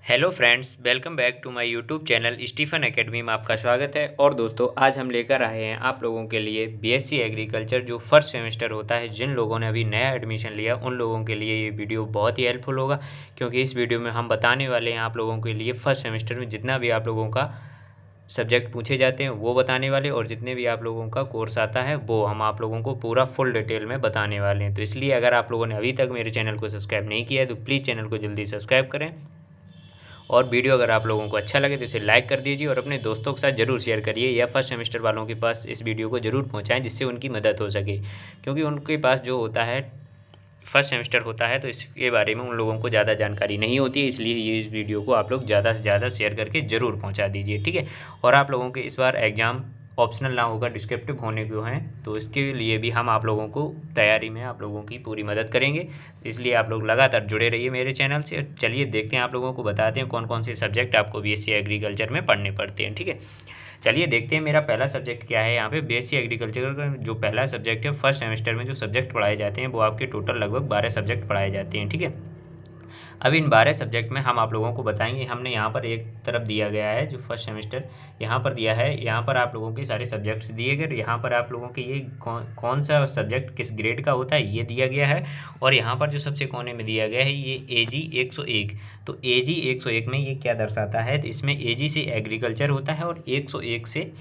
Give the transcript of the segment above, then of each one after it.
Hello friends, welcome back to my YouTube channel Stephen academy में आपका स्वागत है। और दोस्तों, आज हम लेकर आए हैं आप लोगों के लिए बीएससी एग्रीकल्चर जो फर्स्ट सेमेस्टर होता है। जिन लोगों ने अभी नया एडमिशन लिया उन लोगों के लिए ये वीडियो बहुत ही हेल्पफुल होगा, क्योंकि इस वीडियो में हम बताने वाले हैं आप लोगों के लिए फर्स्ट सेमेस्टर में जितना भी आप लोगों का सब्जेक्ट पूछे जाते हैं वो बताने वाले, और जितने भी आप लोगों का कोर्स आता है वो हम आप लोगों को पूरा फुल डिटेल में बताने वाले हैं। तो इसलिए अगर आप लोगों ने अभी तक मेरे चैनल को सब्सक्राइब नहीं किया है तो प्लीज़ चैनल को जल्दी सब्सक्राइब करें, और वीडियो अगर आप लोगों को अच्छा लगे तो इसे लाइक कर दीजिए और अपने दोस्तों के साथ ज़रूर शेयर करिए, या फर्स्ट सेमेस्टर वालों के पास इस वीडियो को ज़रूर पहुंचाएं जिससे उनकी मदद हो सके। क्योंकि उनके पास जो होता है फर्स्ट सेमेस्टर होता है तो इसके बारे में उन लोगों को ज़्यादा जानकारी नहीं होती है, इसलिए ये इस वीडियो को आप लोग ज़्यादा से ज़्यादा शेयर करके ज़रूर पहुँचा दीजिए, ठीक है। और आप लोगों के इस बार एग्ज़ाम ऑप्शनल ना होगा, डिस्क्रिप्टिव होने को हैं, तो इसके लिए भी हम आप लोगों को तैयारी में आप लोगों की पूरी मदद करेंगे। इसलिए आप लोग लगातार जुड़े रहिए मेरे चैनल से। चलिए देखते हैं, आप लोगों को बताते हैं कौन कौन से सब्जेक्ट आपको बीएससी एग्रीकल्चर में पढ़ने पड़ते हैं, ठीक है। चलिए देखते हैं मेरा पहला सब्जेक्ट क्या है। यहाँ पे बीएससी एग्रीकल्चर का जो पहला सब्जेक्ट है, फर्स्ट सेमेस्टर में जो सब्जेक्ट पढ़ाए जाते हैं वो आपके टोटल लगभग 12 सब्जेक्ट पढ़ाए जाते हैं, ठीक है। अब इन 12 सब्जेक्ट में हम आप लोगों को बताएंगे। हमने यहाँ पर एक तरफ दिया गया है जो फर्स्ट सेमेस्टर यहाँ पर दिया है, यहाँ पर आप लोगों के सारे सब्जेक्ट्स दिए गए। यहाँ पर आप लोगों के ये कौन सा सब्जेक्ट किस ग्रेड का होता है ये दिया गया है। और यहाँ पर जो सबसे कोने में दिया गया है ये AG 101। तो AG 101 में ये क्या दर्शाता है, तो इसमें AG से एग्रीकल्चर होता है और 101 से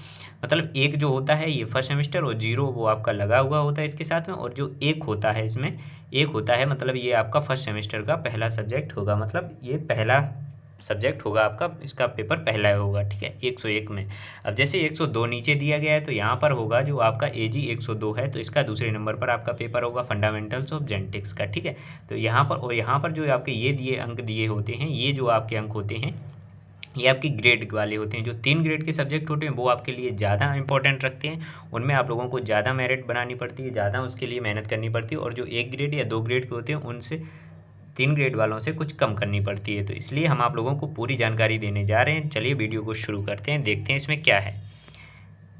मतलब एक जो होता है ये फर्स्ट सेमेस्टर, और 0 वो आपका लगा हुआ होता है इसके साथ में, और जो एक होता है इसमें एक होता है, मतलब ये आपका फर्स्ट सेमेस्टर का पहला सब्जेक्ट होगा, मतलब ये पहला सब्जेक्ट होगा आपका, इसका पेपर पहला होगा, ठीक है, 101 में। अब जैसे 102 नीचे दिया गया है तो यहाँ पर होगा जो आपका AG 102 है, तो इसका दूसरे नंबर पर आपका पेपर होगा फंडामेंटल्स ऑफ जेनेटिक्स का, ठीक है। तो यहाँ पर और यहाँ पर जो आपके ये दिए अंक दिए होते हैं, ये जो आपके अंक होते हैं ये आपकी ग्रेड वाले होते हैं। जो 3 ग्रेड के सब्जेक्ट होते हैं वो आपके लिए ज़्यादा इंपॉर्टेंट रखते हैं, उनमें आप लोगों को ज़्यादा मेरिट बनानी पड़ती है, ज़्यादा उसके लिए मेहनत करनी पड़ती है। और जो 1 ग्रेड या 2 ग्रेड के होते हैं उनसे 3 ग्रेड वालों से कुछ कम करनी पड़ती है। तो इसलिए हम आप लोगों को पूरी जानकारी देने जा रहे हैं। चलिए वीडियो को शुरू करते हैं, देखते हैं इसमें क्या है।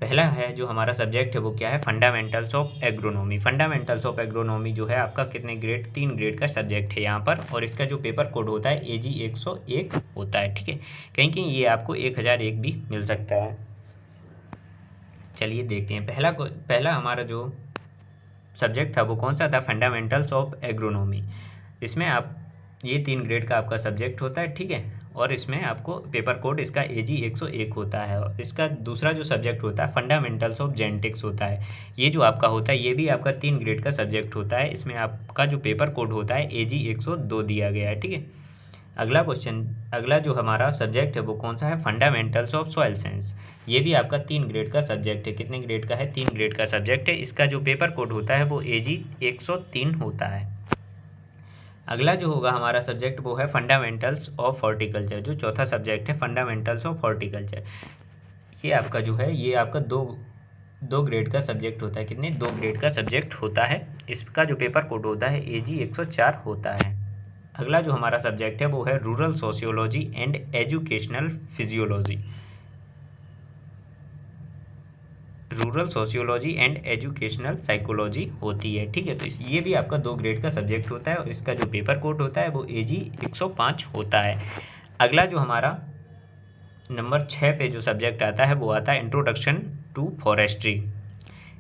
पहला है जो हमारा सब्जेक्ट है वो क्या है, fundamentals of agronomy. Fundamentals of agronomy जो है आपका कितने ग्रेड, 3 ग्रेड का सब्जेक्ट है यहाँ पर, और इसका जो पेपर कोड होता है AG 101 होता है, ठीक है। कहीं कहीं ये आपको 1001 भी मिल सकता है। चलिए देखते हैं पहला हमारा जो सब्जेक्ट था वो कौन सा था, फंडामेंटल्स ऑफ एग्रोनॉमी। इसमें आप ये 3 ग्रेड का आपका सब्जेक्ट होता है, ठीक है। और इसमें आपको पेपर कोड इसका AG 101 होता है। और इसका दूसरा जो सब्जेक्ट होता है फंडामेंटल्स ऑफ जेनेटिक्स होता है। ये जो आपका होता है ये भी आपका 3 ग्रेड का सब्जेक्ट होता है। इसमें आपका जो पेपर कोड होता है AG 102 दिया गया है, ठीक है। अगला जो हमारा सब्जेक्ट है वो कौन सा है, फंडामेंटल्स ऑफ सॉइल साइंस। ये भी आपका 3 ग्रेड का सब्जेक्ट है। कितने ग्रेड का है, 3 ग्रेड का सब्जेक्ट है। इसका जो पेपर कोड होता है वो AG 103 होता है। अगला जो होगा हमारा सब्जेक्ट वो है फंडामेंटल्स ऑफ हॉर्टिकल्चर। जो चौथा सब्जेक्ट है फंडामेंटल्स ऑफ हॉर्टिकल्चर, ये आपका जो है ये आपका दो ग्रेड का सब्जेक्ट होता है। कितने, 2 ग्रेड का सब्जेक्ट होता है। इसका जो पेपर कोड होता है AG 104 होता है। अगला जो हमारा सब्जेक्ट है वो है rural sociology and educational physiology. Rural sociology and educational psychology होती है, ठीक है। तो ये भी आपका 2 ग्रेड का सब्जेक्ट होता है, और इसका जो पेपर कोड होता है वो AG 105 होता है। अगला जो हमारा नंबर 6 पे जो सब्जेक्ट आता है वो आता है introduction to forestry.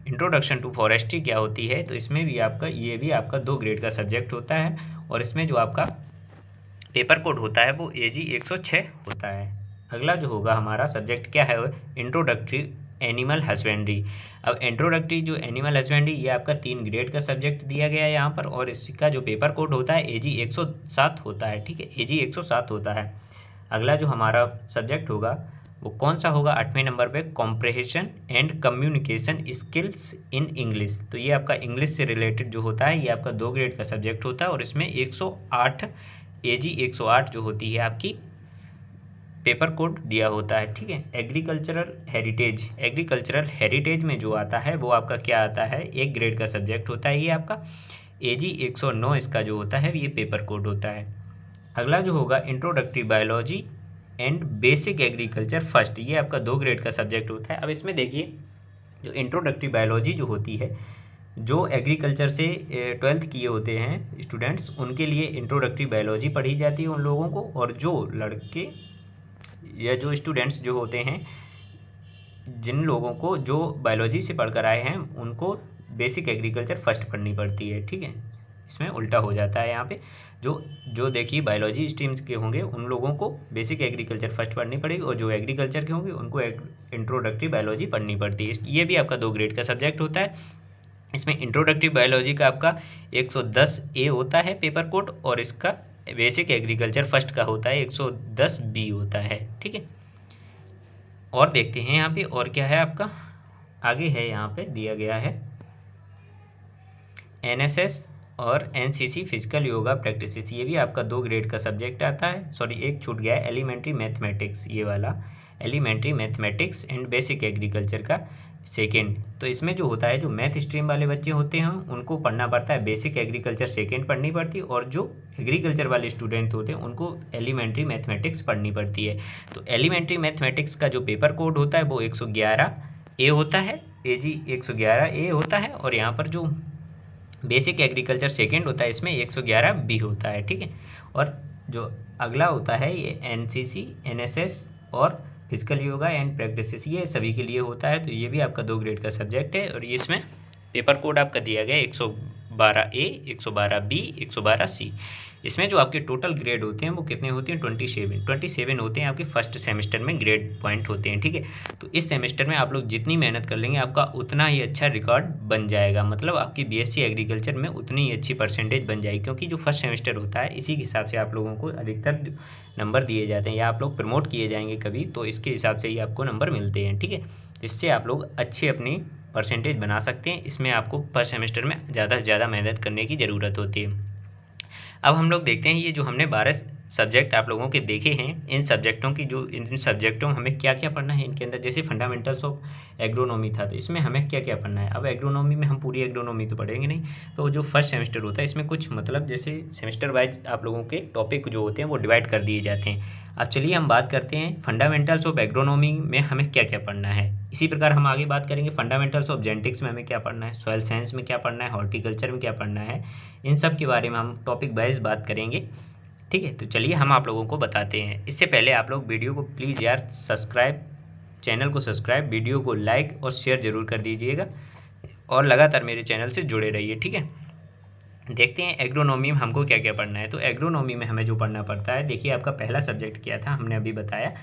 Introduction to forestry क्या होती है, तो इसमें भी आपका ये भी आपका 2 ग्रेड का सब्जेक्ट होता है, और इसमें जो आपका पेपर कोड होता है वो AG 106 होता है। अगला जो होगा हमारा सब्जेक्ट क्या है, इंट्रोडक्टरी एनिमल हस्बेंड्री। अब इंट्रोडक्टरी जो एनिमल हस्बेंड्री ये आपका 3 ग्रेड का सब्जेक्ट दिया गया है यहाँ पर, और इसका जो पेपर कोड होता है AG 107 होता है, ठीक है, AG 107 होता है। अगला जो हमारा सब्जेक्ट होगा वो कौन सा होगा, 8वें नंबर पे, comprehension and communication skills in English. तो ये आपका इंग्लिश से रिलेटेड जो होता है ये आपका 2 ग्रेड का सब्जेक्ट होता है, और इसमें 108 AG 108 जो होती है आपकी पेपर कोड दिया होता है, ठीक है। एग्रीकल्चरल हेरिटेज में जो आता है वो आपका क्या आता है, 1 ग्रेड का सब्जेक्ट होता है ये आपका, AG 109 इसका जो होता है ये पेपर कोड होता है। अगला जो होगा introductory biology and basic agriculture first, ये आपका 2 ग्रेड का सब्जेक्ट होता है। अब इसमें देखिए जो इंट्रोडक्टरी बायोलॉजी जो होती है जो एग्रीकल्चर से 12th किए होते हैं स्टूडेंट्स, उनके लिए इंट्रोडक्टरी बायोलॉजी पढ़ी जाती है उन लोगों को, और जो लड़के या जो स्टूडेंट्स जो होते हैं, जिन लोगों को जो बायोलॉजी से पढ़कर आए हैं, उनको बेसिक एग्रीकल्चर फर्स्ट पढ़नी पड़ती है। ठीक है, इसमें उल्टा हो जाता है यहाँ पे। जो जो देखिए बायोलॉजी स्ट्रीम्स के होंगे उन लोगों को बेसिक एग्रीकल्चर फर्स्ट पढ़नी पड़ेगी, और जो एग्रीकल्चर के होंगे उनको इंट्रोडक्टरी बायोलॉजी पढ़नी पड़ती है। ये भी आपका 2 ग्रेड का सब्जेक्ट होता है। इसमें इंट्रोडक्टरी बायोलॉजी का आपका 110A होता है पेपर कोड, और इसका बेसिक एग्रीकल्चर फर्स्ट का होता है 110B होता है। ठीक है, और देखते हैं यहाँ पे और क्या है आपका आगे है, यहाँ पे दिया गया है NSS और NCC फिजिकल योगा प्रैक्टिसेस। ये भी आपका 2 ग्रेड का सब्जेक्ट आता है। सॉरी, एक छूट गया है, एलिमेंट्री मैथमेटिक्स, ये वाला elementary mathematics and basic agriculture का सेकेंड। तो इसमें जो होता है, जो मैथ स्ट्रीम वाले बच्चे होते हैं उनको पढ़ना पड़ता है बेसिक एग्रीकल्चर सेकेंड पढ़नी पड़ती है, और जो एग्रीकल्चर वाले स्टूडेंट होते हैं उनको एलिमेंट्री मैथमेटिक्स पढ़नी पड़ती है। तो एलिमेंट्री मैथमेटिक्स का जो पेपर कोड होता है वो 111A होता है, AG 111A होता है, और यहाँ पर जो बेसिक एग्रीकल्चर सेकेंड होता है इसमें 111B होता है। ठीक है, और जो अगला होता है ये NCC, NSS और फिजिकल योगा एंड प्रैक्टिसेस, ये सभी के लिए होता है। तो ये भी आपका 2 ग्रेड का सब्जेक्ट है, और इसमें पेपर कोड आपका दिया गया है 112A, 112B, 112C। इसमें जो आपके टोटल ग्रेड होते हैं वो कितने होते हैं, 27 होते हैं आपके फर्स्ट सेमेस्टर में ग्रेड पॉइंट होते हैं। ठीक है, तो इस सेमेस्टर में आप लोग जितनी मेहनत कर लेंगे आपका उतना ही अच्छा रिकॉर्ड बन जाएगा, मतलब आपकी BSc एग्रीकल्चर में उतनी ही अच्छी परसेंटेज बन जाएगी, क्योंकि जो फर्स्ट सेमेस्टर होता है इसी के हिसाब से आप लोगों को अधिकतर नंबर दिए जाते हैं, या आप लोग प्रमोट किए जाएंगे कभी तो इसके हिसाब से ही आपको नंबर मिलते हैं। ठीक है, इससे आप लोग अच्छी अपनी परसेंटेज बना सकते हैं। इसमें आपको फर्स्ट सेमेस्टर में ज़्यादा से ज़्यादा मेहनत करने की ज़रूरत होती है। अब हम लोग देखते हैं ये जो हमने 12 सब्जेक्ट आप लोगों के देखे हैं, इन सब्जेक्टों की जो इन सब्जेक्टों में हमें क्या क्या पढ़ना है इनके अंदर। जैसे फंडामेंटल्स ऑफ एग्रोनॉमी था, तो इसमें हमें क्या क्या पढ़ना है। अब एग्रोनॉमी में हम पूरी एग्रोनॉमी तो पढ़ेंगे नहीं, तो जो फर्स्ट सेमेस्टर होता है इसमें कुछ मतलब जैसे सेमेस्टर वाइज आप लोगों के टॉपिक जो होते हैं वो डिवाइड कर दिए जाते हैं। अब चलिए हम बात करते हैं फंडामेंटल्स ऑफ एग्रोनॉमी में हमें क्या क्या पढ़ना है। इसी प्रकार हम आगे बात करेंगे फंडामेंटल्स ऑफ जेनेटिक्स में हमें क्या पढ़ना है, सॉइल साइंस में क्या पढ़ना है, हॉर्टिकल्चर में क्या पढ़ना है। इन सब के बारे में हम टॉपिक वाइज बात करेंगे। ठीक है, तो चलिए हम आप लोगों को बताते हैं। इससे पहले आप लोग वीडियो को प्लीज़ यार चैनल को सब्सक्राइब, वीडियो को लाइक और शेयर ज़रूर कर दीजिएगा, और लगातार मेरे चैनल से जुड़े रहिए। ठीक है, देखते हैं एग्रोनॉमी में हमको क्या क्या पढ़ना है। तो एग्रोनॉमी में हमें जो पढ़ना पड़ता है, देखिए आपका पहला सब्जेक्ट क्या था, हमने अभी बताया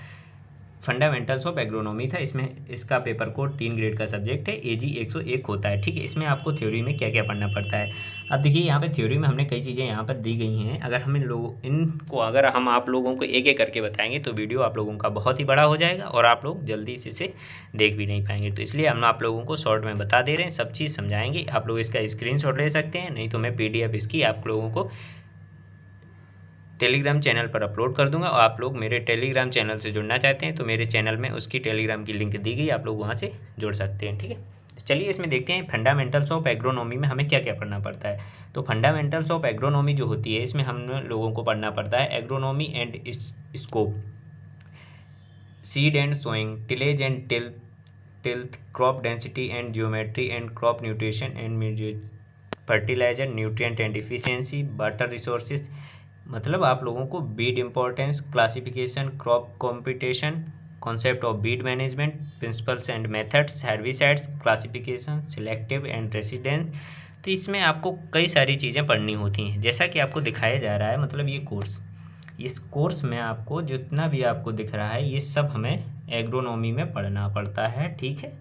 फंडामेंटल्स ऑफ एग्रोनॉमी था। इसमें इसका पेपर कोड 3 ग्रेड का सब्जेक्ट है, AG 101 होता है। ठीक है, इसमें आपको थ्योरी में क्या क्या पढ़ना पड़ता है। अब देखिए यहाँ पे थ्योरी में हमने कई चीज़ें यहाँ पर दी गई हैं। अगर हम इनको अगर हम आप लोगों को एक एक करके बताएंगे तो वीडियो आप लोगों का बहुत ही बड़ा हो जाएगा, और आप लोग जल्दी से इसे देख भी नहीं पाएंगे। तो इसलिए हम आप लोगों को शॉर्ट में बता दे रहे हैं, सब चीज़ समझाएंगे। आप लोग इसका स्क्रीनशॉट ले सकते हैं, नहीं तो मैं PDF इसकी आप लोगों को टेलीग्राम चैनल पर अपलोड कर दूंगा। और आप लोग मेरे टेलीग्राम चैनल से जुड़ना चाहते हैं तो मेरे चैनल में उसकी टेलीग्राम की लिंक दी गई, आप लोग वहां से जुड़ सकते हैं। ठीक है, तो चलिए इसमें देखते हैं फंडामेंटल्स ऑफ एग्रोनॉमी में हमें क्या क्या पढ़ना पड़ता है। तो फंडामेंटल्स ऑफ एग्रोनॉमी जो होती है इसमें हम लोगों को पढ़ना पड़ता है agronomy and scope, seed and sowing, tillage and tilth, crop density and geometry and crop nutrition and fertiliser, nutrient and efficiency, water resources. मतलब आप लोगों को weed importance, classification, crop competition, concept of weed management, principles and methods, herbicides, classification, selective and residence. तो इसमें आपको कई सारी चीज़ें पढ़नी होती हैं, जैसा कि आपको दिखाया जा रहा है। मतलब ये कोर्स, इस कोर्स में आपको जितना भी आपको दिख रहा है ये सब हमें एग्रोनॉमी में पढ़ना पड़ता है। ठीक है,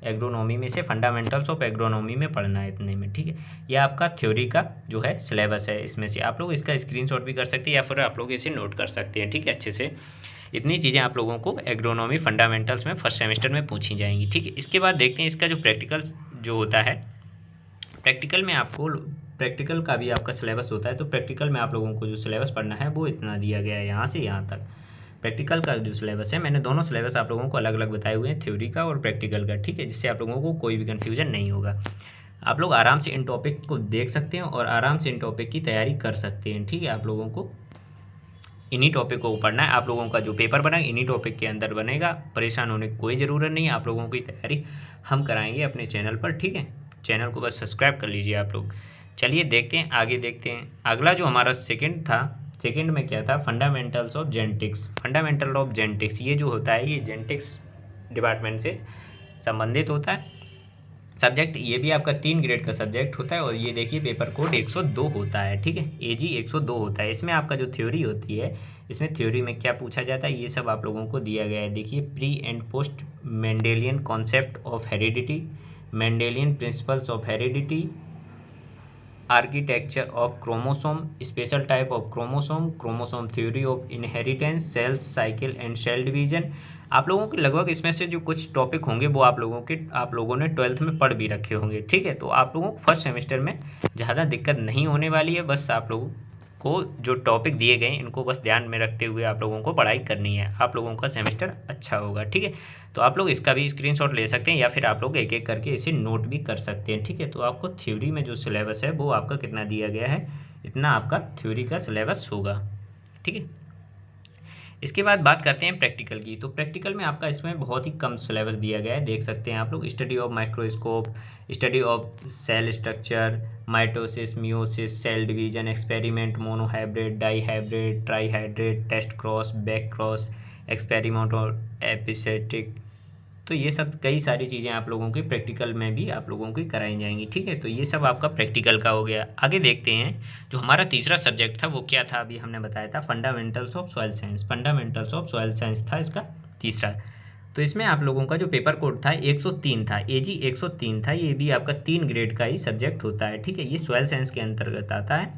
एग्रोनॉमी में से फंडामेंटल्स ऑफ एग्रोनॉमी में पढ़ना है इतने में। ठीक है, यह आपका थ्योरी का जो है सिलेबस है, इसमें से आप लोग इसका स्क्रीनशॉट भी कर सकते हैं या फिर आप लोग इसे नोट कर सकते हैं। ठीक है, अच्छे से इतनी चीज़ें आप लोगों को एग्रोनॉमी फंडामेंटल्स में फर्स्ट सेमेस्टर में पूछी जाएंगी। ठीक है, इसके बाद देखते हैं इसका जो प्रैक्टिकल जो होता है, प्रैक्टिकल में आपको प्रैक्टिकल का भी आपका सिलेबस होता है। तो प्रैक्टिकल में आप लोगों को जो सिलेबस पढ़ना है वो इतना दिया गया है, यहाँ से यहाँ तक प्रैक्टिकल का जो सिलेबस है। मैंने दोनों सिलेबस आप लोगों को अलग अलग बताए हुए हैं, थ्योरी का और प्रैक्टिकल का। ठीक है, जिससे आप लोगों को कोई भी कन्फ्यूजन नहीं होगा। आप लोग आराम से इन टॉपिक को देख सकते हैं और आराम से इन टॉपिक की तैयारी कर सकते हैं। ठीक है, आप लोगों को इन्हीं टॉपिक को पढ़ना है। आप लोगों का जो पेपर बनेगा इन्हीं टॉपिक के अंदर बनेगा, परेशान होने की कोई ज़रूरत नहीं है। आप लोगों की तैयारी हम कराएंगे अपने चैनल पर। ठीक है, चैनल को बस सब्सक्राइब कर लीजिए आप लोग। चलिए देखते हैं, आगे देखते हैं। अगला जो हमारा सेकंड था, सेकंड में क्या था, fundamentals of genetics. Fundamental of genetics ये जो होता है ये जेनेटिक्स डिपार्टमेंट से संबंधित होता है सब्जेक्ट। ये भी आपका 3 ग्रेड का सब्जेक्ट होता है और ये देखिए पेपर कोड 102 होता है, ठीक है, AG 102 होता है। इसमें आपका जो थ्योरी होती है, इसमें थ्योरी में क्या पूछा जाता है ये सब आप लोगों को दिया गया है। देखिए, pre and post Mendelian concept of heredity, Mendelian principles of heredity, architecture of chromosome, special type of chromosome, chromosome theory of inheritance, cells cycle and cell division. आप लोगों के लगभग इसमें से जो कुछ टॉपिक होंगे वो आप लोगों ने 12th में पढ़ भी रखे होंगे, ठीक है। तो आप लोगों को फर्स्ट सेमेस्टर में ज़्यादा दिक्कत नहीं होने वाली है। बस आप लोगों को जो टॉपिक दिए गए इनको बस ध्यान में रखते हुए आप लोगों को पढ़ाई करनी है, आप लोगों का सेमेस्टर अच्छा होगा, ठीक है। तो आप लोग इसका भी स्क्रीनशॉट ले सकते हैं या फिर आप लोग एक एक करके इसे नोट भी कर सकते हैं, ठीक है। तो आपको थ्योरी में जो सिलेबस है वो आपका कितना दिया गया है, इतना आपका थ्योरी का सिलेबस होगा, ठीक है। इसके बाद बात करते हैं प्रैक्टिकल की। तो प्रैक्टिकल में आपका इसमें बहुत ही कम सिलेबस दिया गया है, देख सकते हैं आप लोग। Study of microscope, study of cell structure, mitosis, meiosis, cell division, experiment, monohybrid, dihybrid, trihybrid, test cross, back cross, experiment और एपिसेटिक। तो ये सब कई सारी चीज़ें आप लोगों के प्रैक्टिकल में भी आप लोगों की कराई जाएंगी, ठीक है। तो ये सब आपका प्रैक्टिकल का हो गया। आगे देखते हैं, जो हमारा तीसरा सब्जेक्ट था वो क्या था, अभी हमने बताया था fundamentals of soil science. Fundamentals of soil science था इसका तीसरा। तो इसमें आप लोगों का जो पेपर कोड था 103 था, AG 103 था। ये भी आपका 3 ग्रेड का ही सब्जेक्ट होता है, ठीक है। ये सॉइल साइंस के अंतर्गत आता है,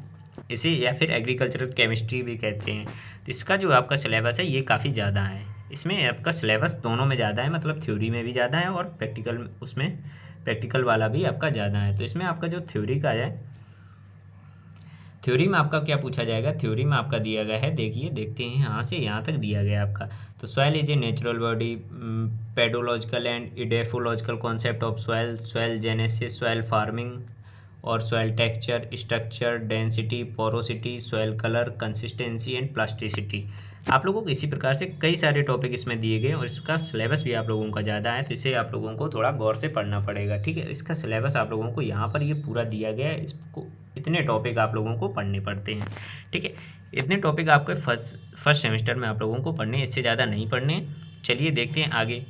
इसे या फिर एग्रीकल्चरल केमिस्ट्री भी कहते हैं। तो इसका जो आपका सिलेबस है ये काफ़ी ज़्यादा है। इसमें आपका सिलेबस दोनों में ज़्यादा है, मतलब थ्योरी में भी ज़्यादा है और प्रैक्टिकल उसमें प्रैक्टिकल वाला भी आपका ज़्यादा है। तो इसमें आपका जो थ्योरी का है, थ्योरी में आपका क्या पूछा जाएगा, थ्योरी में आपका दिया गया है, देखिए देखते हैं यहाँ से यहाँ तक दिया गया है आपका। तो soil is a natural body, pedological and edaphological concept of soil, soil genesis, soil farming और soil texture, structure, density, porosity, soil colour, consistency and plasticity. आप लोगों को इसी प्रकार से कई सारे टॉपिक इसमें दिए गए और इसका सिलेबस भी आप लोगों का ज़्यादा है, तो इसे आप लोगों को थोड़ा गौर से पढ़ना पड़ेगा, ठीक है। इसका सिलेबस आप लोगों को यहाँ पर ये पूरा दिया गया है, इसको इतने टॉपिक आप लोगों को पढ़ने पड़ते हैं, ठीक है। इतने टॉपिक आपके फर्स्ट सेमेस्टर में आप लोगों को पढ़ने हैं, इससे ज़्यादा नहीं पढ़ने हैं। चलिए देखते हैं आगे।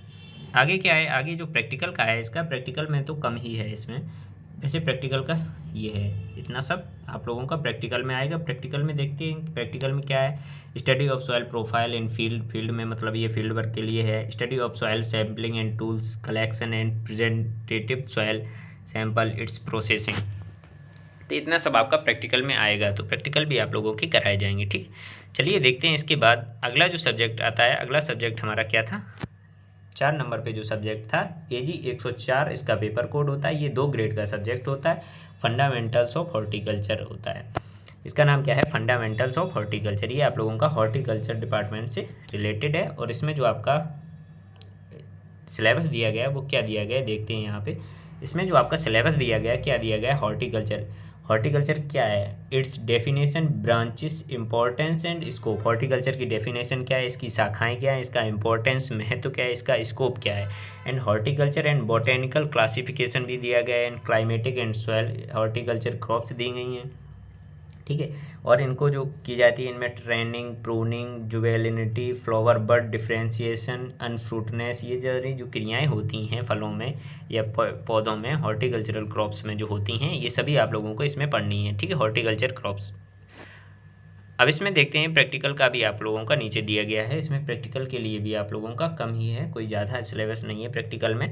आगे क्या है, आगे जो प्रैक्टिकल का है, इसका प्रैक्टिकल में तो कम ही है इसमें, वैसे प्रैक्टिकल का ये है, इतना सब आप लोगों का प्रैक्टिकल में आएगा। प्रैक्टिकल में देखते हैं प्रैक्टिकल में क्या है। Study of soil profile in field, field में मतलब ये फील्ड वर्क के लिए है। Study of soil sampling and tools, collection and representative soil sample, its processing. तो इतना सब आपका प्रैक्टिकल में आएगा, तो प्रैक्टिकल भी आप लोगों के कराए जाएंगे, ठीक। चलिए देखते हैं इसके बाद अगला जो सब्जेक्ट आता है। अगला सब्जेक्ट हमारा क्या था, 4 नंबर पे जो सब्जेक्ट था AG 104, इसका पेपर कोड होता है। ये 2 ग्रेड का सब्जेक्ट होता है, फंडामेंटल्स ऑफ हॉर्टिकल्चर होता है। इसका नाम क्या है, फंडामेंटल्स ऑफ हॉर्टिकल्चर। ये आप लोगों का हॉर्टिकल्चर डिपार्टमेंट से रिलेटेड है और इसमें जो आपका सिलेबस दिया गया है वो क्या दिया गया है, देखते हैं यहाँ पे। इसमें जो आपका सिलेबस दिया गया है, क्या दिया गया है, हॉर्टिकल्चर। हॉर्टिकल्चर क्या है, it's definition, branches, importance and scope. Horticulture की डेफिनेशन क्या है, इसकी शाखाएं क्या है, इसका इंपॉर्टेंस महत्व क्या है, इसका स्कोप क्या है। And horticulture and botanical classification भी दिया गया है। And climatic and soil horticulture crops दी गई हैं, ठीक है। और इनको जो की जाती है इनमें training, pruning, जुवेलिनिटी, flower bud differentiation, अनफ्रूटनेस, ये जो क्रियाएं होती हैं फलों में या पौधों में, हॉर्टिकल्चरल क्रॉप्स में जो होती हैं, ये सभी आप लोगों को इसमें पढ़नी है, ठीक है, हॉर्टिकल्चर क्रॉप्स। अब इसमें देखते हैं प्रैक्टिकल का भी आप लोगों का नीचे दिया गया है। इसमें प्रैक्टिकल के लिए भी आप लोगों का कम ही है, कोई ज़्यादा सिलेबस नहीं है प्रैक्टिकल में।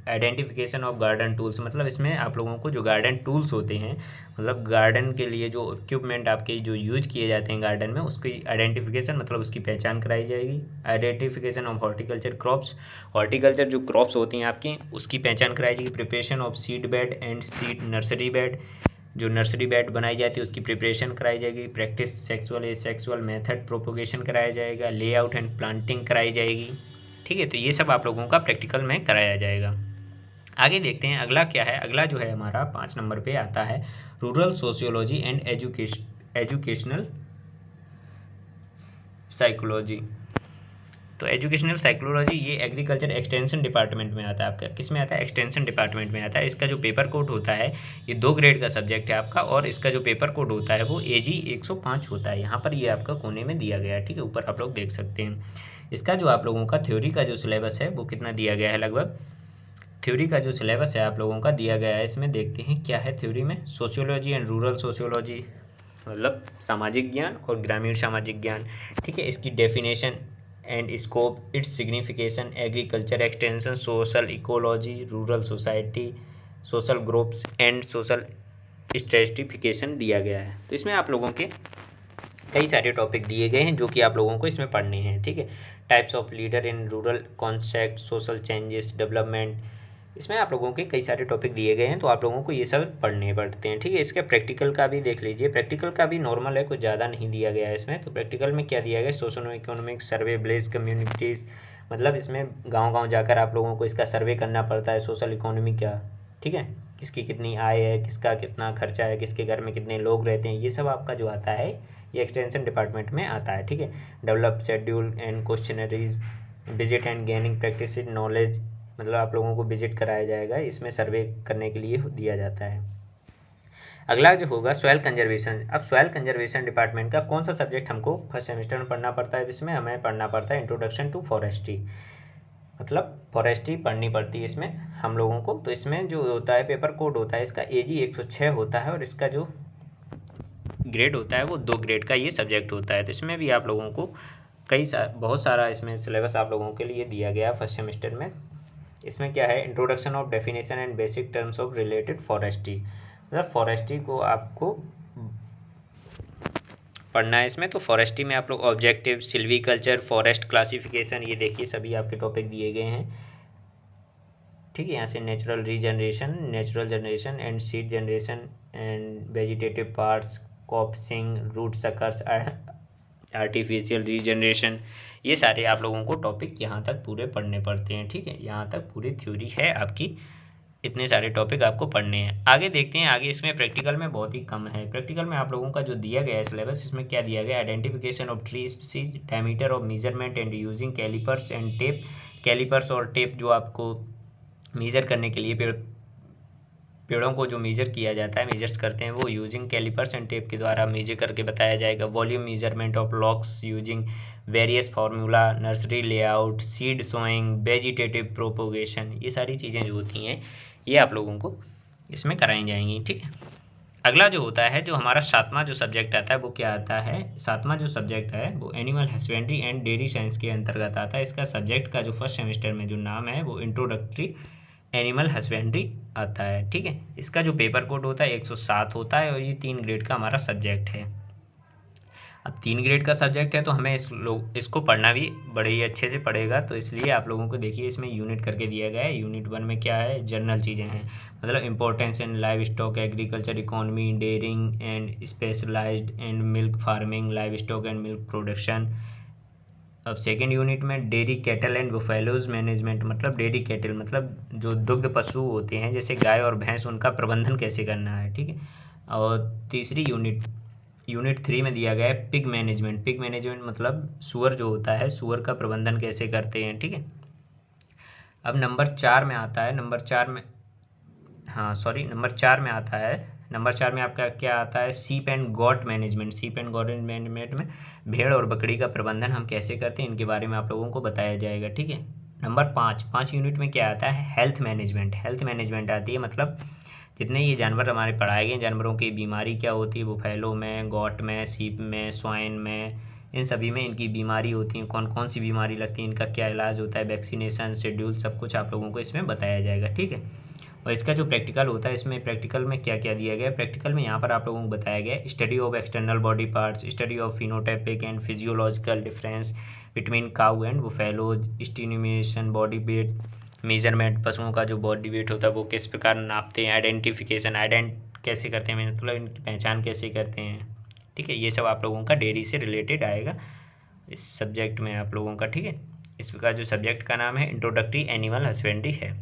आइडेंटिफिकेशन ऑफ गार्डन टूल्स, मतलब इसमें आप लोगों को जो गार्डन टूल्स होते हैं, मतलब गार्डन के लिए जो इक्विपमेंट आपके जो यूज किए जाते हैं गार्डन में, उसकी आइडेंटिफिकेशन मतलब उसकी पहचान कराई जाएगी। Identification of horticulture crops, horticulture जो क्रॉप्स होती हैं आपकी उसकी पहचान कराई जाएगी। Preparation of seed bed and seed nursery bed, जो नर्सरी बेड बनाई जाती है उसकी प्रिपरेशन कराई जाएगी। Practice sexual asexual method propagation कराया जाएगा। लेआउट एंड प्लांटिंग कराई जाएगी, ठीक है। तो ये सब आप लोगों का प्रैक्टिकल में कराया जाएगा। आगे देखते हैं अगला क्या है। अगला जो है हमारा 5 नंबर पे आता है rural sociology and educational psychology. तो एजुकेशनल साइकोलॉजी ये एग्रीकल्चर एक्सटेंशन डिपार्टमेंट में आता है आपका। किस में आता है? एक्सटेंशन डिपार्टमेंट में आता है। इसका जो पेपर कोड होता है ये 2 ग्रेड का सब्जेक्ट है आपका, और इसका जो पेपर कोड होता है वो AG 105 होता है। यहाँ पर ये आपका कोने में दिया गया है, ठीक है, ऊपर आप लोग देख सकते हैं। इसका जो आप लोगों का थ्योरी का जो सिलेबस है वो कितना दिया गया है, लगभग थ्योरी का जो सिलेबस है आप लोगों का दिया गया है। इसमें देखते हैं क्या है थ्योरी में। सोशियोलॉजी एंड रूरल सोशियोलॉजी, मतलब सामाजिक ज्ञान और ग्रामीण सामाजिक ज्ञान, ठीक है। इसकी definition and scope, it's signification, agriculture extension, social ecology, rural society, social groups and social stratification दिया गया है। तो इसमें आप लोगों के कई सारे टॉपिक दिए गए हैं जो कि आप लोगों को इसमें पढ़ने हैं, ठीक है। Types of leader in rural concept, social changes, development, इसमें आप लोगों के कई सारे टॉपिक दिए गए हैं, तो आप लोगों को ये सब पढ़ने पड़ते हैं, ठीक है। इसके प्रैक्टिकल का भी देख लीजिए। प्रैक्टिकल का भी नॉर्मल है, कुछ ज़्यादा नहीं दिया गया है इसमें। तो प्रैक्टिकल में क्या दिया गया है? Social economic survey, village communities, मतलब इसमें गांव-गांव जाकर आप लोगों को इसका सर्वे करना पड़ता है। सोशल इकोनॉमी क्या, ठीक है, किसकी कितनी आय है, किसका कितना खर्चा है, किसके घर में कितने लोग रहते हैं, ये सब आपका जो आता है ये एक्सटेंशन डिपार्टमेंट में आता है, ठीक है। Develop schedule and questionnaires, visit and gaining practice knowledge, मतलब आप लोगों को विजिट कराया जाएगा, इसमें सर्वे करने के लिए दिया जाता है। अगला जो होगा सॉइल कंजर्वेशन। अब सॉइल कंजर्वेशन डिपार्टमेंट का कौन सा सब्जेक्ट हमको फर्स्ट सेमेस्टर में पढ़ना पड़ता है? इसमें हमें पढ़ना पड़ता है इंट्रोडक्शन टू फॉरेस्ट्री, मतलब फॉरेस्ट्री पढ़नी पड़ती है इसमें हम लोगों को। तो इसमें जो होता है पेपर कोड होता है इसका AG 106 होता है, और इसका जो ग्रेड होता है वो 2 ग्रेड का ये सब्जेक्ट होता है। तो इसमें भी आप लोगों को बहुत सारा इसमें सिलेबस आप लोगों के लिए दिया गया फर्स्ट सेमेस्टर में। इसमें क्या है? Introduction of definition and basic terms of related forestry, मतलब फॉरेस्ट्री को आपको पढ़ना है इसमें। तो फॉरेस्ट्री में आप लोग ऑब्जेक्टिव, सिल्वीकल्चर, फॉरेस्ट क्लासिफिकेशन, ये देखिए सभी आपके टॉपिक दिए गए हैं, ठीक है। यहाँ से natural regeneration, natural generation and seed generation and vegetative parts, coppicing, root suckers, artificial regeneration, ये सारे आप लोगों को टॉपिक यहाँ तक पूरे पढ़ने पड़ते हैं, ठीक है। यहाँ तक पूरी थ्योरी है आपकी, इतने सारे टॉपिक आपको पढ़ने हैं। आगे देखते हैं, आगे इसमें प्रैक्टिकल में बहुत ही कम है। प्रैक्टिकल में आप लोगों का जो दिया गया है सिलेबस, इसमें क्या दिया गया? Identification of tree species, diameter of measurement and using callipers and tape. Callipers और टेप जो आपको मेजर करने के लिए पेड़ों को जो मेजर किया जाता है, मेजर्स करते हैं, वो यूजिंग कैलिपर्स एंड टेप के द्वारा मेजर करके बताया जाएगा। Volume measurement of logs using various formula, nursery layout, seed sowing, vegetative propagation, ये सारी चीज़ें जो होती हैं ये आप लोगों को इसमें कराई जाएंगी, ठीक है। अगला जो होता है, जो हमारा 7वां जो सब्जेक्ट आता है वो क्या आता है? 7वां जो सब्जेक्ट है वो animal husbandry and dairy science के अंतर्गत आता है। इसका सब्जेक्ट का जो फर्स्ट सेमेस्टर में जो नाम है वो इंट्रोडक्टरी एनिमल हस्बेंड्री आता है, ठीक है। इसका जो पेपर कोड होता है 107 होता है, और ये 3 ग्रेड का हमारा सब्जेक्ट है। अब 3 ग्रेड का सब्जेक्ट है तो हमें इसको पढ़ना भी बड़े ही अच्छे से पड़ेगा। तो इसलिए आप लोगों को देखिए इसमें यूनिट करके दिया गया है। यूनिट 1 में क्या है? जनरल चीज़ें हैं, मतलब importance in livestock, agriculture economy, dairying and specialised and milk farming, livestock and milk production. अब सेकेंड यूनिट में dairy cattle and buffaloes management, मतलब डेयरी कैटल मतलब जो दुग्ध पशु होते हैं जैसे गाय और भैंस, उनका प्रबंधन कैसे करना है, ठीक है। और तीसरी यूनिट 3 में दिया गया है पिग मैनेजमेंट। पिग मैनेजमेंट मतलब सूअर जो होता है, सूअर का प्रबंधन कैसे करते हैं, ठीक है। अब नंबर 4 में आता है, नंबर 4 में आता है, नंबर 4 में आपका क्या आता है? सीप एंड गॉट मैनेजमेंट। सीप एंड गॉट मैनेजमेंट में भेड़ और बकरी का प्रबंधन हम कैसे करते हैं, इनके बारे में आप लोगों को बताया जाएगा, ठीक है। नंबर 5 यूनिट में क्या आता है? Health management. हेल्थ मैनेजमेंट आती है, मतलब जितने ये जानवर हमारे पढ़ाए गए, जानवरों की बीमारी क्या होती है, बुफैलो में, गॉट में, सीप में, स्वाइन में, इन सभी में इनकी बीमारी होती है, कौन कौन सी बीमारी लगती है, इनका क्या इलाज होता है, वैक्सीनेशन शेड्यूल, सब कुछ आप लोगों को इसमें बताया जाएगा, ठीक है। और इसका जो प्रैक्टिकल होता है, इसमें प्रैक्टिकल में क्या क्या दिया गया है? प्रैक्टिकल में यहाँ पर आप लोगों को बताया गया है study of external body parts, study of phenotypic and physiological difference between cow and buffaloes, stimulation, body weight measurement, पशुओं का जो बॉडी वेट होता है वो किस प्रकार नापते हैं, आइडेंट कैसे करते हैं, मतलब इनकी पहचान कैसे करते हैं, ठीक है। ये सब आप लोगों का डेयरी से रिलेटेड आएगा इस सब्जेक्ट में आप लोगों का, ठीक है। इसका जो सब्जेक्ट का नाम है इंट्रोडक्टरी एनिमल हस्बेंड्री है।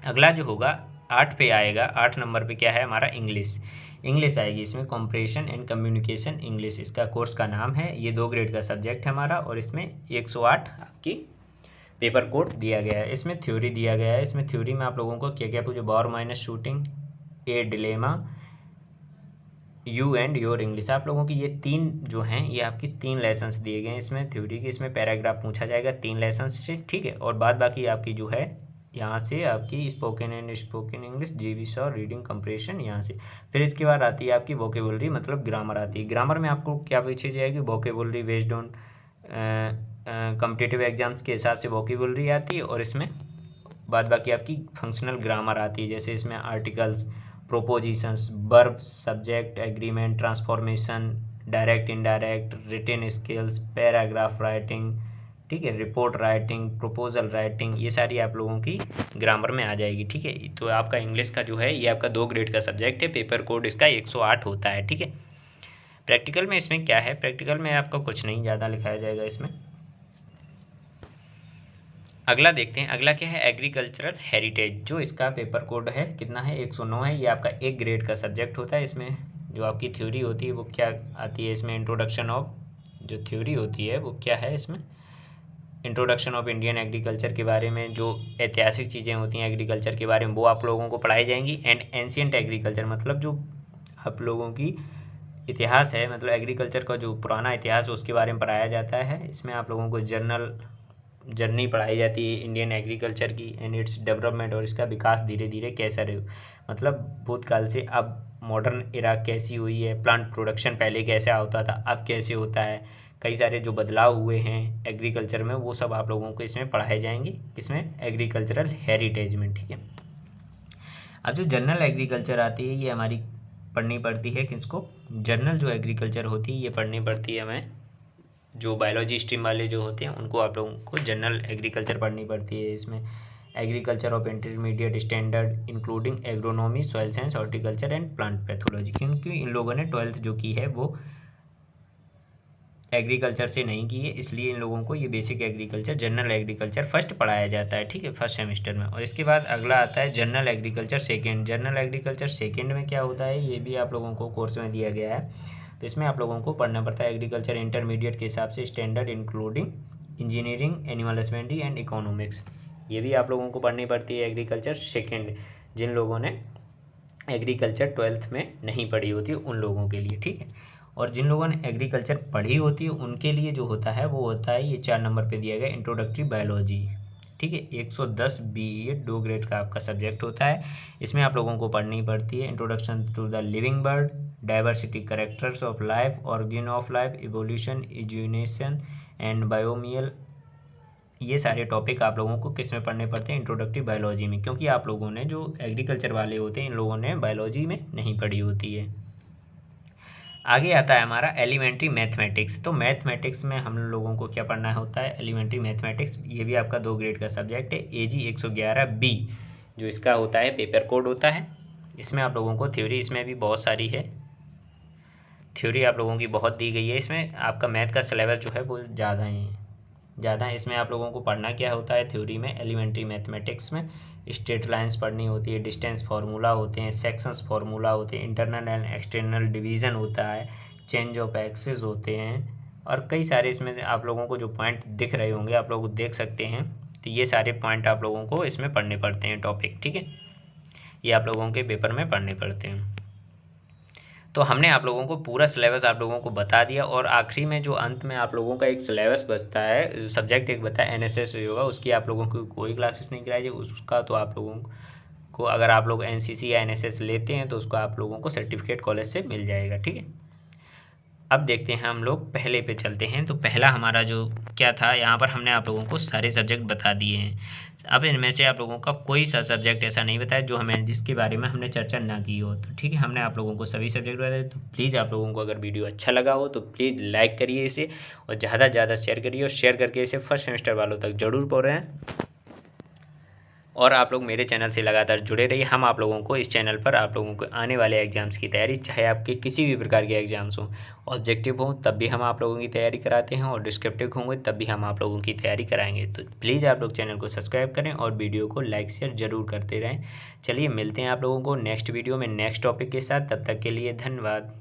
अगला जो होगा 8 पे आएगा, 8 नंबर पे क्या है हमारा? इंग्लिश। इंग्लिश आएगी इसमें, कॉम्प्रिहेंशन एंड कम्युनिकेशन इंग्लिश इसका कोर्स का नाम है। ये 2 ग्रेड का सब्जेक्ट है हमारा और इसमें 108 आपकी पेपर कोड दिया गया है। इसमें थ्योरी दिया गया है। इसमें थ्योरी में आप लोगों को क्या क्या पूछे, bore minus shooting, a dilemma, you and your English. आप लोगों की ये 3 जो हैं ये आपकी 3 लेसन्स दिए गए हैं इसमें थ्योरी के। इसमें पैराग्राफ पूछा जाएगा 3 लेसन्स से, ठीक है। और बाद बाकी आपकी जो है यहाँ से आपकी स्पोकन एंड स्पोकन इंग्लिश, जीवीस और रीडिंग कंप्रेशन यहाँ से। फिर इसके बाद आती है आपकी वोकेबुलरी, मतलब ग्रामर आती है। ग्रामर में आपको क्या पूछी जाएगी, vocabulary based on competitive exams के हिसाब से वोकेबुलरी आती है। और इसमें बाद बाकी आपकी फंक्शनल ग्रामर आती है, जैसे इसमें articles, propositions, verb, subject, agreement, transformation, direct indirect, written skills, paragraph writing, ठीक है, रिपोर्ट राइटिंग, प्रपोजल राइटिंग, ये सारी आप लोगों की ग्रामर में आ जाएगी, ठीक है। तो आपका इंग्लिश का जो है ये आपका 2 ग्रेड का सब्जेक्ट है। पेपर कोड इसका 108 होता है, ठीक है। प्रैक्टिकल में इसमें क्या है, प्रैक्टिकल में आपका कुछ नहीं ज़्यादा लिखाया जाएगा इसमें। अगला देखते हैं, अगला क्या है, एग्रीकल्चरल हेरिटेज। जो इसका पेपर कोड है कितना है, 109 है। ये आपका 1 ग्रेड का सब्जेक्ट होता है। इसमें जो आपकी थ्योरी होती है वो क्या आती है, इसमें इंट्रोडक्शन ऑफ, जो थ्योरी होती है वो क्या है, इसमें इंट्रोडक्शन ऑफ इंडियन एग्रीकल्चर के बारे में, जो ऐतिहासिक चीज़ें होती हैं एग्रीकल्चर के बारे में वो आप लोगों को पढ़ाई जाएंगी। एंड एंशियंट एग्रीकल्चर, मतलब जो आप लोगों की इतिहास है, मतलब एग्रीकल्चर का जो पुराना इतिहास है उसके बारे में पढ़ाया जाता है। इसमें आप लोगों को जर्नी पढ़ाई जाती है इंडियन एग्रीकल्चर की एंड इट्स डेवलपमेंट, और इसका विकास धीरे धीरे कैसा रहे, मतलब भूतकाल से अब मॉडर्न इरा कैसी हुई है, प्लांट प्रोडक्शन पहले कैसा होता था अब कैसे होता है, कई सारे जो बदलाव हुए हैं एग्रीकल्चर में वो सब आप लोगों को इसमें पढ़ाए जाएंगे। इसमें एग्रीकल्चरल हेरिटेज में, ठीक है। अब जो जनरल एग्रीकल्चर आती है ये हमारी पढ़नी पड़ती है किसको, जनरल जो एग्रीकल्चर होती है ये पढ़नी पड़ती है हमें, जो बायोलॉजी स्ट्रीम वाले जो होते हैं उनको आप लोगों को जनरल एग्रीकल्चर पढ़नी पड़ती है। इसमें agriculture of intermediate standard including agronomy, soil science, horticulture and plant pathology, क्योंकि इन लोगों ने 12th जो की है वो एग्रीकल्चर से नहीं की है, इसलिए इन लोगों को ये basic agriculture, general agriculture first पढ़ाया जाता है, ठीक है, फर्स्ट सेमेस्टर में। और इसके बाद अगला आता है general agriculture second. General agriculture second में क्या होता है ये भी आप लोगों को कोर्स में दिया गया है। तो इसमें आप लोगों को पढ़ना पड़ता है एग्रीकल्चर इंटरमीडिएट के हिसाब से standard including engineering, animal husbandry and economics, ये भी आप लोगों को पढ़नी पड़ती है एग्रीकल्चर सेकेंड, जिन लोगों ने एग्रीकल्चर 12th में नहीं पढ़ी होती है उन लोगों के लिए, ठीक है। और जिन लोगों ने एग्रीकल्चर पढ़ी होती है उनके लिए जो होता है वो होता है ये 4 नंबर पे दिया गया इंट्रोडक्टरी बायोलॉजी, ठीक है। 110 बी, ये 2 ग्रेड का आपका सब्जेक्ट होता है। इसमें आप लोगों को पढ़नी पड़ती है introduction to the living bird, diversity, characters of life, origin of life, evolution, इज्यूनेशन एंड बायोमियल, ये सारे टॉपिक आप लोगों को किस में पढ़ने पड़ते हैं, इंट्रोडक्टरी बायोलॉजी में, क्योंकि आप लोगों ने जो एग्रीकल्चर वाले होते हैं इन लोगों ने बायोलॉजी में नहीं पढ़ी होती है। आगे आता है हमारा एलिमेंट्री मैथमेटिक्स। तो मैथमेटिक्स में हम लोगों को क्या पढ़ना होता है, एलिमेंट्री मैथमेटिक्स, ये भी आपका 2 ग्रेड का सब्जेक्ट है। AG 111 B जो इसका होता है पेपर कोड होता है। इसमें आप लोगों को थ्योरी, इसमें भी बहुत सारी है थ्योरी, आप लोगों की बहुत दी गई है। इसमें आपका मैथ का सिलेबस जो है वो ज़्यादा है। इसमें आप लोगों को पढ़ना क्या होता है थ्योरी में, एलिमेंट्री मैथमेटिक्स में स्ट्रेट लाइंस पढ़नी होती है, डिस्टेंस फार्मूला होते हैं, सेक्शंस फार्मूला होते हैं, इंटरनल एंड एक्सटर्नल डिवीज़न होता है, चेंज ऑफ एक्सिस होते हैं, और कई सारे इसमें आप लोगों को जो पॉइंट दिख रहे होंगे आप लोग देख सकते हैं। तो ये सारे पॉइंट आप लोगों को इसमें पढ़ने पड़ते हैं टॉपिक, ठीक है, ये आप लोगों के पेपर में पढ़ने पड़ते हैं। तो हमने आप लोगों को पूरा सिलेबस आप लोगों को बता दिया, और आखिरी में जो अंत में आप लोगों का एक सिलेबस बचता है, सब्जेक्ट एक बता है NSS योगा, उसकी आप लोगों को कोई क्लासेस नहीं कराई जाए उसका। तो आप लोगों को अगर आप लोग NCC या NSS लेते हैं तो उसको आप लोगों को सर्टिफिकेट कॉलेज से मिल जाएगा, ठीक है। अब देखते हैं हम लोग पहले पे चलते हैं। तो पहला हमारा जो क्या था, यहाँ पर हमने आप लोगों को सारे सब्जेक्ट बता दिए हैं। अब इनमें से आप लोगों का कोई सा सब्जेक्ट ऐसा नहीं बताया जो हमें, जिसके बारे में हमने चर्चा ना की हो। तो ठीक है, हमने आप लोगों को सभी सब्जेक्ट बताए। तो प्लीज़ आप लोगों को अगर वीडियो अच्छा लगा हो तो प्लीज़ लाइक करिए इसे, और ज़्यादा से ज़्यादा शेयर करिए, और शेयर करके इसे फर्स्ट सेमेस्टर वालों तक जरूर पढ़ें। और आप लोग मेरे चैनल से लगातार जुड़े रहिए। हम आप लोगों को इस चैनल पर आप लोगों को आने वाले एग्ज़ाम्स की तैयारी, चाहे आपके किसी भी प्रकार के एग्ज़ाम्स हों, ऑब्जेक्टिव हों, तब भी हम आप लोगों की तैयारी कराते हैं, और डिस्क्रिप्टिव होंगे तब भी हम आप लोगों की तैयारी कराएंगे। तो प्लीज़ आप लोग चैनल को सब्सक्राइब करें और वीडियो को लाइक शेयर ज़रूर करते रहें। चलिए मिलते हैं आप लोगों को नेक्स्ट वीडियो में नेक्स्ट टॉपिक के साथ। तब तक के लिए धन्यवाद।